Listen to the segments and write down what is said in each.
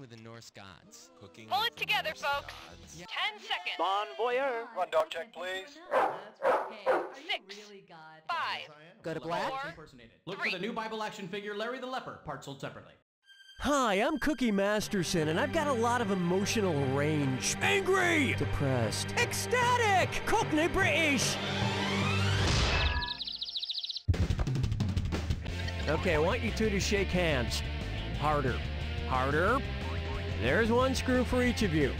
the Norse gods? Cooking. Pull it together, folks. 10 seconds. Bon voyeur. Run dog check, please. Hey, are you 6, really God? 5, Go to black. 4, Look for the new Bible action figure, Larry the Leper, parts sold separately. Hi, I'm Cookie Masterson, and I've got a lot of emotional range. Angry! Depressed. Ecstatic! Cockney British! Okay, I want you two to shake hands. Harder. Harder. There's one screw for each of you.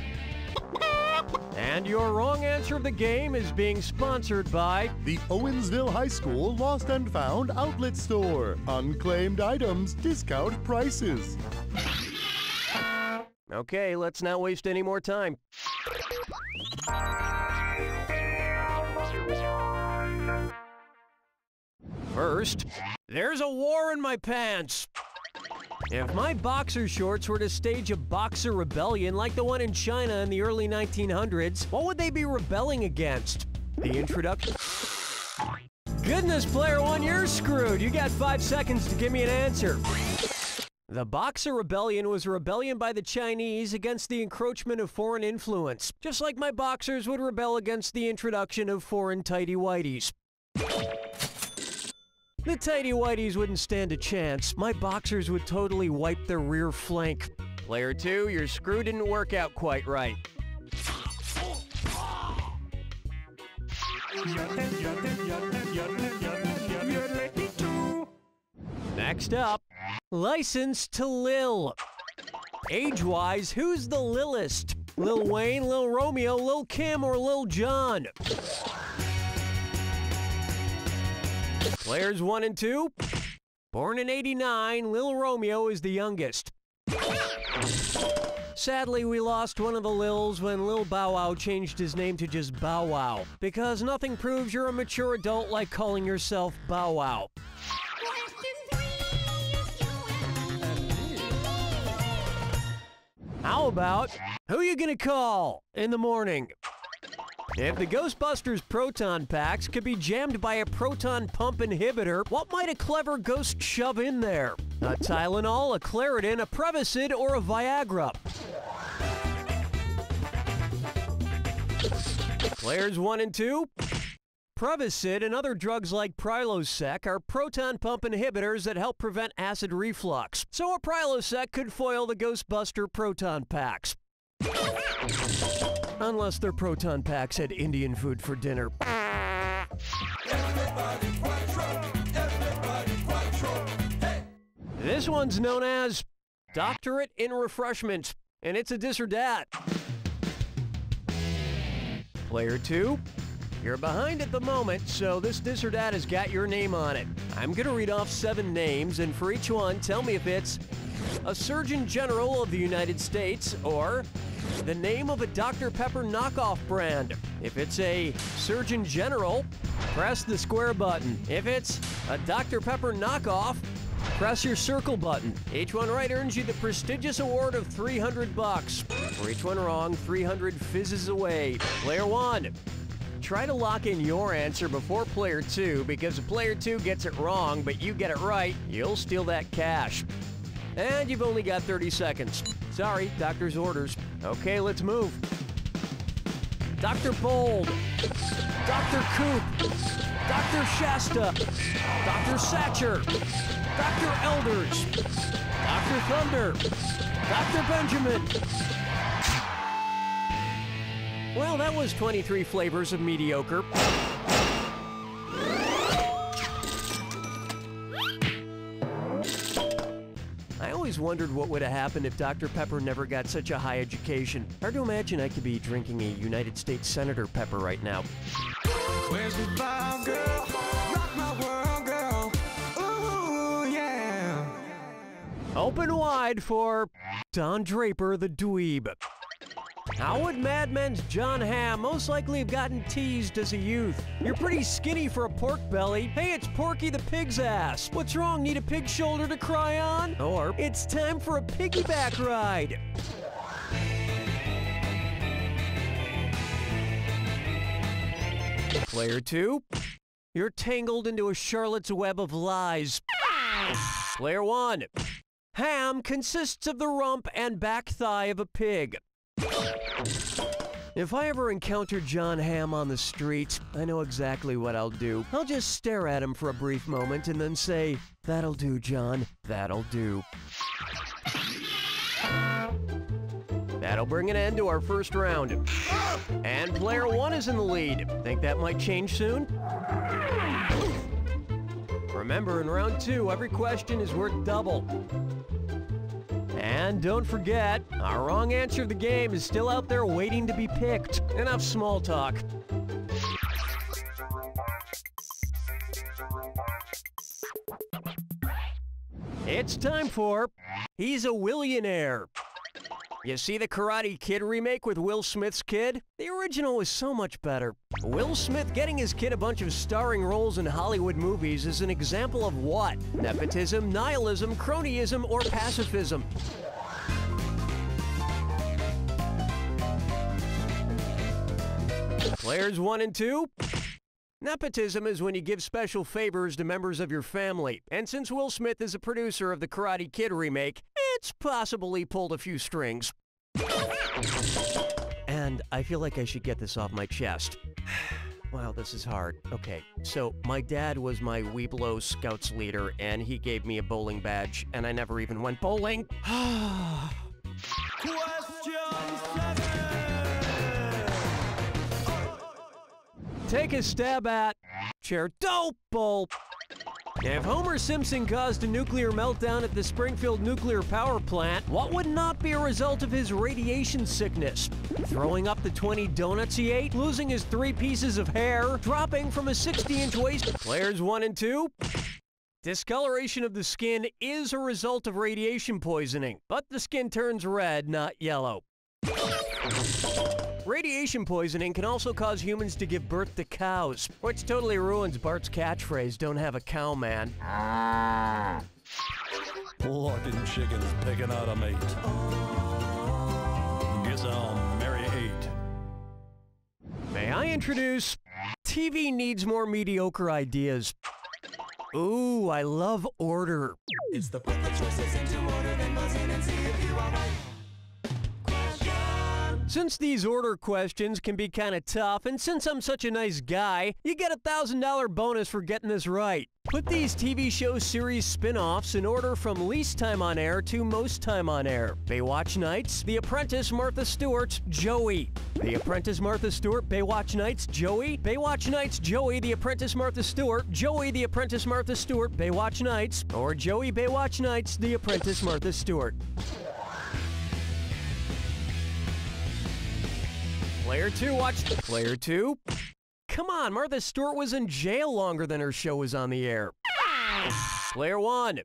And your wrong answer of the game is being sponsored by the Owensville High School Lost and Found Outlet Store. Unclaimed items, discount prices. Okay, let's not waste any more time. First, there's a war in my pants. If my boxer shorts were to stage a boxer rebellion like the one in China in the early 1900s, what would they be rebelling against? The introduction... Goodness, player one, you're screwed. You got 5 seconds to give me an answer. The Boxer Rebellion was a rebellion by the Chinese against the encroachment of foreign influence, just like my boxers would rebel against the introduction of foreign tighty-whities. The tighty-whities wouldn't stand a chance. My boxers would totally wipe their rear flank. Player two, your screw didn't work out quite right. Next up, License to Lil. Age-wise, who's the Lilist? Lil Wayne, Lil Romeo, Lil Kim, or Lil Jon? Players 1 and 2. Born in '89, Lil Romeo is the youngest. Sadly, we lost one of the Lils when Lil Bow Wow changed his name to just Bow Wow, because nothing proves you're a mature adult like calling yourself Bow Wow. How about, who you gonna call in the morning? If the Ghostbusters proton packs could be jammed by a proton pump inhibitor, what might a clever ghost shove in there? A Tylenol, a Claritin, a Prevacid, or a Viagra? Players 1 and 2. Prevacid and other drugs like Prilosec are proton pump inhibitors that help prevent acid reflux. So a Prilosec could foil the Ghostbuster proton packs. Unless their proton packs had Indian food for dinner. This one's known as Doctorate in Refreshment, and it's a dis or dat. Player 2, you're behind at the moment, so this dis or dat has got your name on it. I'm gonna read off 7 names, and for each one, tell me if it's a Surgeon General of the United States, or the name of a Dr. Pepper knockoff brand. If it's a Surgeon General, press the square button. If it's a Dr. Pepper knockoff, press your circle button. Each one right earns you the prestigious award of $300. For each one wrong, 300 fizzes away. Player 1, try to lock in your answer before player 2, because if player 2 gets it wrong, but you get it right, you'll steal that cash. And you've only got 30 seconds. Sorry, doctor's orders. Okay, let's move. Dr. Bold, Dr. Coop, Dr. Shasta, Dr. Satcher, Dr. Elders, Dr. Thunder, Dr. Benjamin. Well, that was 23 flavors of mediocre. I always wondered what would have happened if Dr. Pepper never got such a high education. Hard to imagine I could be drinking a United States Senator Pepper right now. Where's the vibe, girl? Rock my world, girl. Ooh, yeah. Open wide for Don Draper the Dweeb. How would Mad Men's John Hamm most likely have gotten teased as a youth? You're pretty skinny for a pork belly. Hey, it's Porky the Pig's ass. What's wrong, need a pig shoulder to cry on? Or, it's time for a piggyback ride. Player 2, you're tangled into a Charlotte's web of lies. Player 1, Ham consists of the rump and back thigh of a pig. If I ever encounter John Ham on the street, I know exactly what I'll do. I'll just stare at him for a brief moment and then say, "That'll do, John, that'll do." That'll bring an end to our first round. And player one is in the lead. Think that might change soon? Remember, in round two, every question is worth double. And don't forget, our wrong answer of the game is still out there waiting to be picked. Enough small talk. It's time for He's a Willionaire. You see the Karate Kid remake with Will Smith's kid? The original was so much better. Will Smith getting his kid a bunch of starring roles in Hollywood movies is an example of what? Nepotism, nihilism, cronyism, or pacifism? Players 1 and 2. Nepotism is when you give special favors to members of your family. And since Will Smith is a producer of the Karate Kid remake, it's possible he pulled a few strings. And I feel like I should get this off my chest. Wow, this is hard. Okay, so my dad was my Weeblo Scouts leader, and he gave me a bowling badge, and I never even went bowling. Take a stab at Chair Dope Bowl. If Homer Simpson caused a nuclear meltdown at the Springfield nuclear power plant, what would not be a result of his radiation sickness? Throwing up the 20 donuts he ate, losing his 3 pieces of hair, dropping from a 60-inch waist. Players 1 and 2. Discoloration of the skin is a result of radiation poisoning, but the skin turns red, not yellow. Radiation poisoning can also cause humans to give birth to cows, which totally ruins Bart's catchphrase, "Don't have a cow, man." Plucking chickens picking out a mate. Guess I'll marry 8. May I introduce TV needs more mediocre ideas. Ooh, I love order. It's the put the choices into order, then buzz in and see if you are right. Since these order questions can be kind of tough, and since I'm such a nice guy, you get a $1,000 bonus for getting this right. Put these TV show series spin-offs in order from least time on air to most time on air. Baywatch Nights, The Apprentice, Martha Stewart, Joey. The Apprentice, Martha Stewart, Baywatch Nights, Joey. Baywatch Nights, Joey, The Apprentice, Martha Stewart, Joey, The Apprentice, Martha Stewart, Baywatch Nights, or Joey, Baywatch Nights, The Apprentice, Martha Stewart. Player 2 watched Player 2. Come on, Martha Stewart was in jail longer than her show was on the air. Player 1.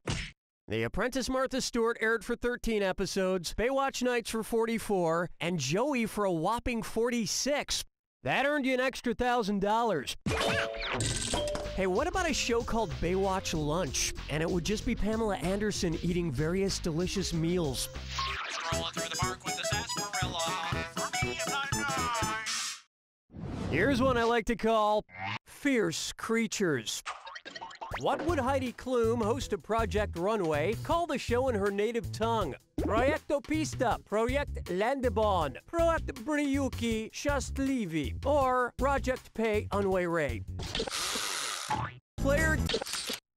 The Apprentice Martha Stewart aired for 13 episodes, Baywatch Nights for 44, and Joey for a whopping 46. That earned you an extra $1,000. Hey, what about a show called Baywatch Lunch? And it would just be Pamela Anderson eating various delicious meals. Strolling through the park with the sarsaparilla. For me, Here's one I like to call Fierce Creatures. What would Heidi Klum, host of Project Runway, call the show in her native tongue? Proyecto Pista, Project Landebon, Project Briuki Shastlivi, or Project Pay Unway Ray. Player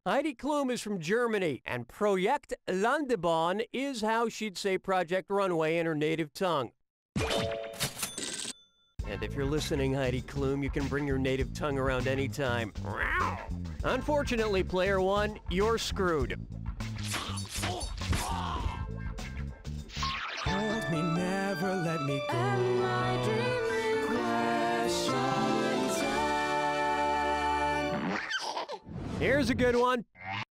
Heidi Klum is from Germany, and Project Landebahn is how she'd say Project Runway in her native tongue. And if you're listening, Heidi Klum, you can bring your native tongue around anytime. Unfortunately, Player 1, you're screwed. Hold me, never let me go. Am I dreaming? Here's a good one.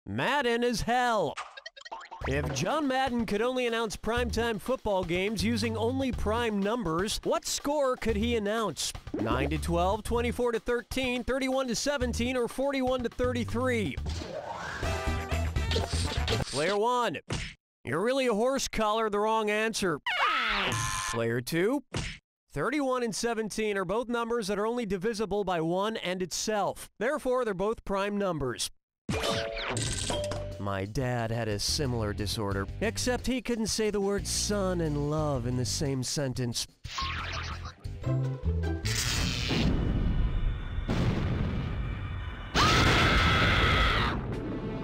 Madden is hell. If John Madden could only announce primetime football games using only prime numbers, what score could he announce? 9-12, 24-13, 31-17, or 41-33? Player 1. You're really a horse collar, the wrong answer. Player 2. 31 and 17 are both numbers that are only divisible by 1 and itself. Therefore, they're both prime numbers. My dad had a similar disorder, except he couldn't say the words son and love in the same sentence.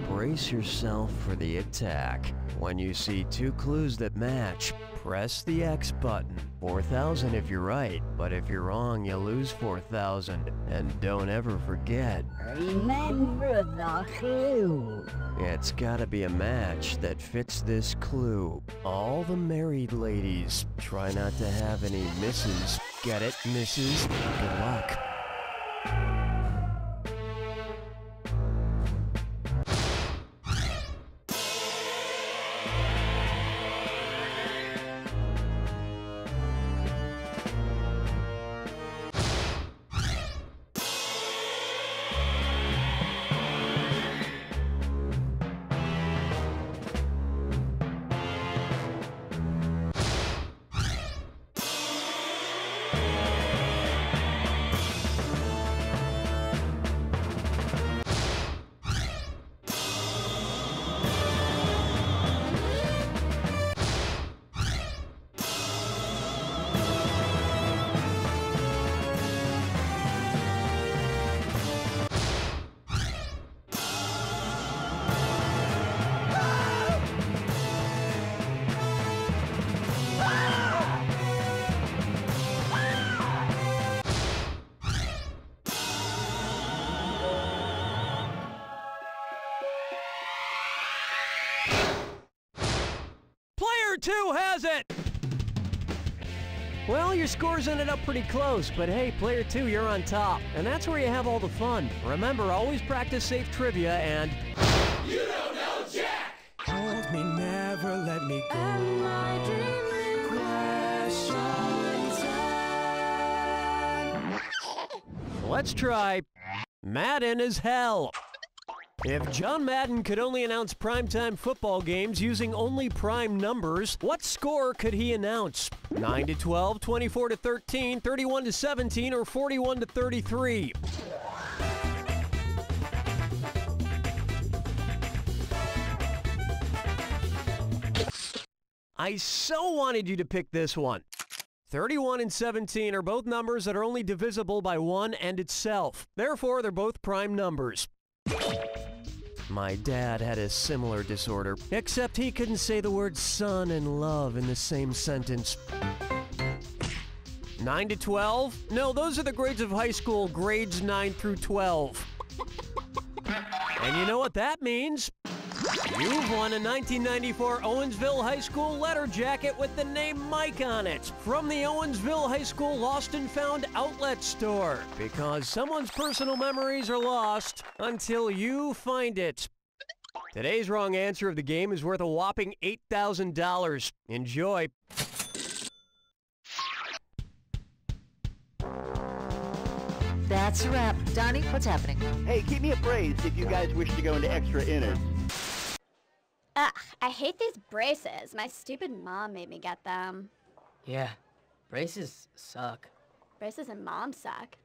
Brace yourself for the attack. When you see two clues that match, press the X button. 4,000 if you're right, but if you're wrong, you lose 4,000. And don't ever forget, Remember the clue. it's gotta be a match that fits this clue. All the married ladies, try not to have any misses. Get it, misses? Good luck. Player 2 has it! Well, your scores ended up pretty close, but hey, player 2, you're on top. And that's where you have all the fun. Remember, always practice safe trivia and... You don't know Jack! Hold me, never let me go. Am I dreaming? Question time. Let's try Madden as hell. If John Madden could only announce primetime football games using only prime numbers, what score could he announce? 9-12, 24-13, 31-17, or 41-33? I so wanted you to pick this one. 31 and 17 are both numbers that are only divisible by 1 and itself. Therefore, they're both prime numbers. My dad had a similar disorder, except he couldn't say the words son and love in the same sentence. 9-12? No, those are the grades of high school, grades 9 through 12. And you know what that means? You've won a 1994 Owensville High School letter jacket with the name Mike on it from the Owensville High School Lost and Found outlet store. Because someone's personal memories are lost until you find it. Today's wrong answer of the game is worth a whopping $8,000. Enjoy. That's a wrap. Donnie, what's happening? Hey, keep me appraised if you guys wish to go into extra innings. Ugh, I hate these braces. My stupid mom made me get them. Yeah, braces suck. Braces and mom suck.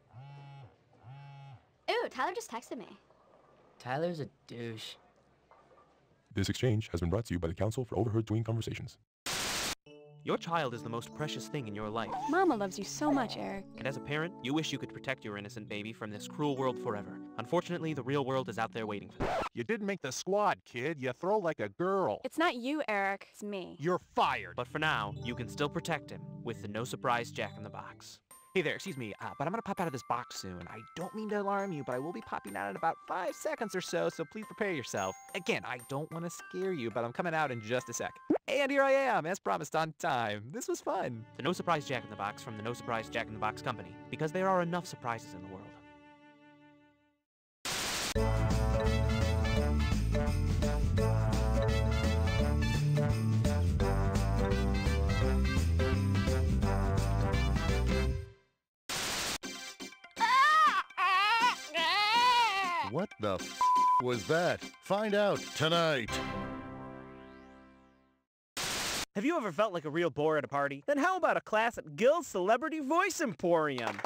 Ooh, Tyler just texted me. Tyler's a douche. This exchange has been brought to you by the Council for Overheard Tween Conversations. Your child is the most precious thing in your life. Mama loves you so much, Eric. And as a parent, you wish you could protect your innocent baby from this cruel world forever. Unfortunately, the real world is out there waiting for them. You didn't make the squad, kid. You throw like a girl. It's not you, Eric. It's me. You're fired. But for now, you can still protect him with the No Surprise Jack in the Box. Hey there, excuse me, but I'm gonna pop out of this box soon. I don't mean to alarm you, but I will be popping out in about 5 seconds or so please prepare yourself. Again, I don't want to scare you, but I'm coming out in just a sec. And here I am, as promised, on time. This was fun. The No Surprise Jack in the Box from the No Surprise Jack in the Box company, because there are enough surprises in the world. What the was that? Find out tonight. Have you ever felt like a real bore at a party? Then how about a class at Gil's Celebrity Voice Emporium?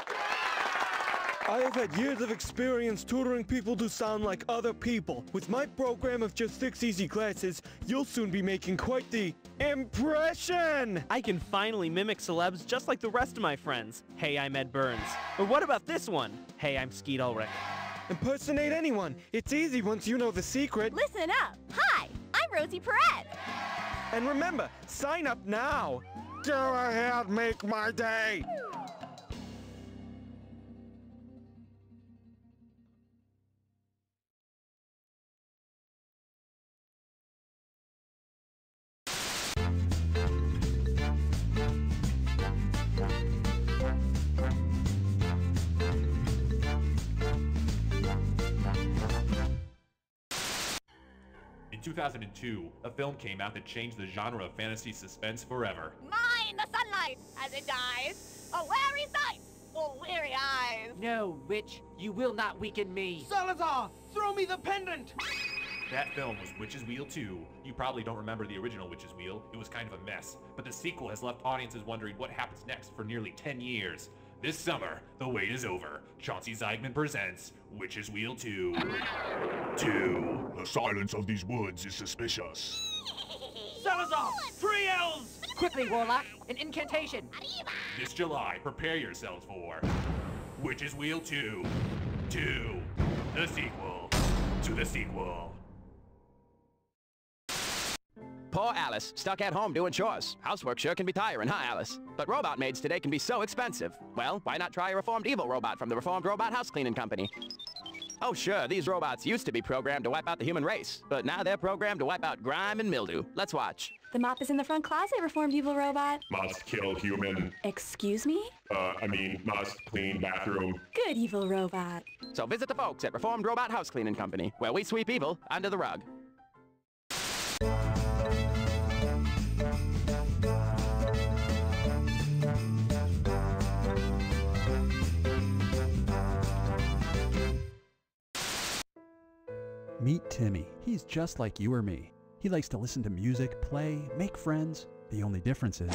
I have had years of experience tutoring people to sound like other people. With my program of just 6 easy classes, you'll soon be making quite the impression! I can finally mimic celebs just like the rest of my friends. Hey, I'm Ed Burns. Or what about this one? Hey, I'm Skeet Ulrich. Impersonate anyone. It's easy once you know the secret. Listen up. Hi, I'm Rosie Perez. And remember, sign up now. Go ahead, make my day. In 2002, a film came out that changed the genre of fantasy suspense forever. Mine the sunlight as it dies. A wary sight for weary eyes. No, witch, you will not weaken me. Salazar, throw me the pendant! That film was Witch's Wheel 2. You probably don't remember the original Witch's Wheel. It was kind of a mess. But the sequel has left audiences wondering what happens next for nearly 10 years. This summer, the wait is over. Chauncey Zeigman presents Witch's Wheel 2. 2. The silence of these woods is suspicious. Salazar, 3 L's! Quickly, Warlock, an incantation. This July, prepare yourselves for Witch's Wheel 2. 2. The sequel to the sequel. Poor Alice, stuck at home doing chores. Housework sure can be tiring, huh, Alice? But robot maids today can be so expensive. Well, why not try a reformed evil robot from the Reformed Robot House Cleaning Company? Oh sure, these robots used to be programmed to wipe out the human race, but now they're programmed to wipe out grime and mildew. Let's watch. The mop is in the front closet, reformed evil robot. Must kill human. Excuse me? Must clean bathroom. Good evil robot. So visit the folks at Reformed Robot House Cleaning Company, where we sweep evil under the rug. Meet Timmy. He's just like you or me. He likes to listen to music, play, make friends. The only difference is